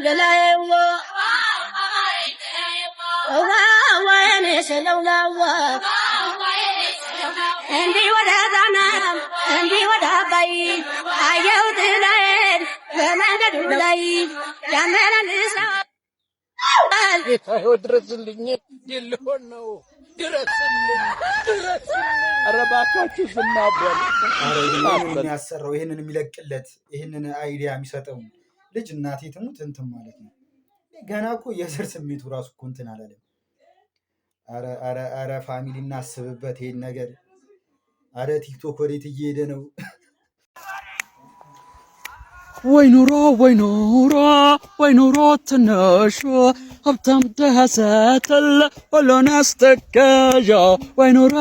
ደላየው ወይኔ ስለውላው እንዲ ወደ ዛና እንዲ ወደ አባይ አየው ትላየን በመንገዱ ላይ ያመናልስ ነው ድረስልኝ የልሆን ነው ድረስልኝ ኧረ እባካችሁ ስናበል የሚያሰራው ይሄንን የሚለቅለት ይሄንን አይዲያ የሚሰጠው ልጅ እናቴ ትሙት እንትን ማለት ነው። ገና እኮ የዘር ስሜቱ ራሱ እኮ እንትን አላለም። ኧረ ፋሚሊ እናስብበት ይሄን ነገር። ኧረ ቲክቶክ ወዴት እየሄደ ነው? ወይ ኑሮ ትንሹ ሀብታም ደሃ ሳትል ሁሉን አስተካዣ ወይ ኑሮ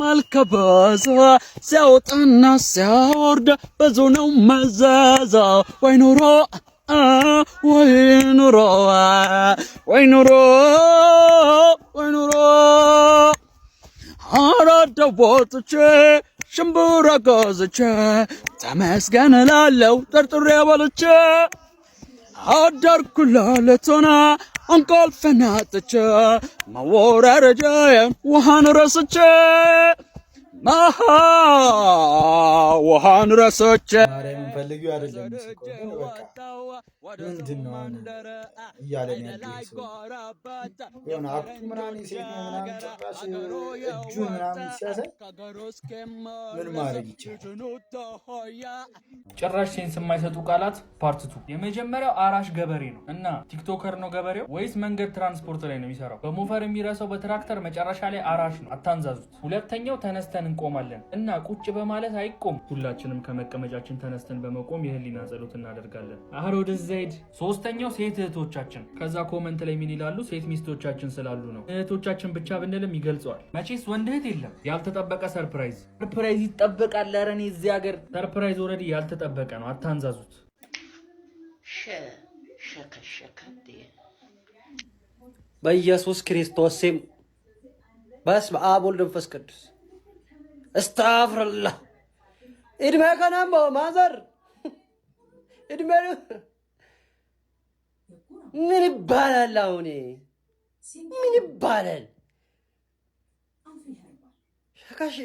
መልከ ብዙ ሲያወጣና ሲያወርድ ብዙ ነው መዘዛ ወይ ኑሮ አራዳ ወጥቼ ሽምብራ ገዝቼ ተመስገን እላለሁ ጠርጥሬ በልቼ አዳርኩላለቶና እንቅልፌን አጥቼ መወራረጃዬን ውሃን ረስቼ ውሃን ረስቼ ፈልጊው አይደለም ምንድነው እያለን ያለው የሆነ አክቱ ምናምን ሴት ነው ምናምን ጭራሽ እጁን ምናምን ሲያሳይ ምን ማድረግ ይቻላል? ጭራሽ ሴንስ የማይሰጡ ቃላት ፓርት 2 የመጀመሪያው አራሽ ገበሬ ነው እና ቲክቶከር ነው ገበሬው ወይስ መንገድ ትራንስፖርት ላይ ነው የሚሰራው? በሞፈር የሚረሳው በትራክተር መጨረሻ ላይ አራሽ ነው፣ አታንዛዙት። ሁለተኛው ተነስተን እንቆማለን እና ቁጭ በማለት አይቆም። ሁላችንም ከመቀመጫችን ተነስተን በመቆም የህሊና ጸሎት እናደርጋለን። አህሮድ ዘይድ። ሶስተኛው ሴት እህቶቻችን። ከዛ ኮመንት ላይ ምን ይላሉ? ሴት ሚስቶቻችን ስላሉ ነው። እህቶቻችን ብቻ ብንልም ይገልጸዋል። መቼስ ወንድ እህት የለም። ያልተጠበቀ ሰርፕራይዝ ይጠበቃል። ኧረ እኔ እዚህ ሀገር ሰርፕራይዝ ኦልሬዲ ያልተጠበቀ ነው፣ አታንዛዙት። በኢየሱስ ክርስቶስ ስም በስመ አብ ወወልድ ወመንፈስ ቅዱስ አስተግፍሩላህ። እድሜ ከናም ማዘር እድሜ ምን ይባላል? አሁን ምን ይባላል? ሸካሽ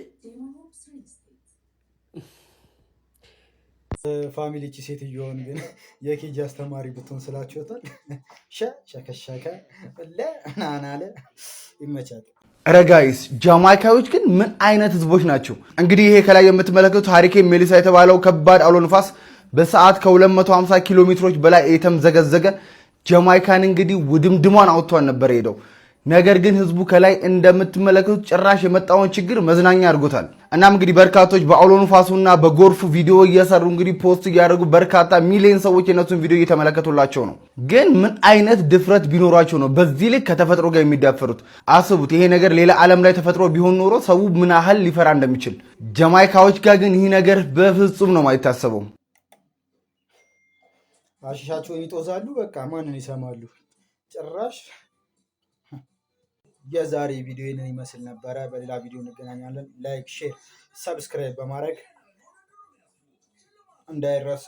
ፋሚሊ እቺ ሴትዮውን ግን የኬጂ አስተማሪ ብትሆን ስላችሁታል። ሸከሸከ ለናናለ ይመቻል። ረጋይስ ጃማይካዎች ግን ምን አይነት ህዝቦች ናቸው? እንግዲህ ይሄ ከላይ የምትመለከቱት ሃሪኬን ሜሊሳ የተባለው ከባድ አውሎ ንፋስ በሰዓት ከ250 ኪሎ ሜትሮች በላይ የተምዘገዘገ ጃማይካን እንግዲህ ውድምድሟን አውጥቷን ነበር ሄደው። ነገር ግን ህዝቡ ከላይ እንደምትመለከቱት ጭራሽ የመጣውን ችግር መዝናኛ አድርጎታል። እናም እንግዲህ በርካቶች በአውሎ ንፋሱና በጎርፉ ቪዲዮ እየሰሩ እንግዲህ ፖስት እያደረጉ በርካታ ሚሊዮን ሰዎች የነሱን ቪዲዮ እየተመለከቱላቸው ነው። ግን ምን አይነት ድፍረት ቢኖራቸው ነው በዚህ ልክ ከተፈጥሮ ጋር የሚዳፈሩት? አስቡት። ይሄ ነገር ሌላ ዓለም ላይ ተፈጥሮ ቢሆን ኖሮ ሰው ምን ያህል ሊፈራ እንደሚችል። ጃማይካዎች ጋር ግን ይህ ነገር በፍጹም ነው የማይታሰበው። አሽሻቸውን ይጦዛሉ። በቃ ማንን ይሰማሉ? ጭራሽ የዛሬ ቪዲዮ ይህንን ይመስል ነበረ። በሌላ ቪዲዮ እንገናኛለን። ላይክ፣ ሼር፣ ሰብስክራይብ በማድረግ እንዳይረሳ።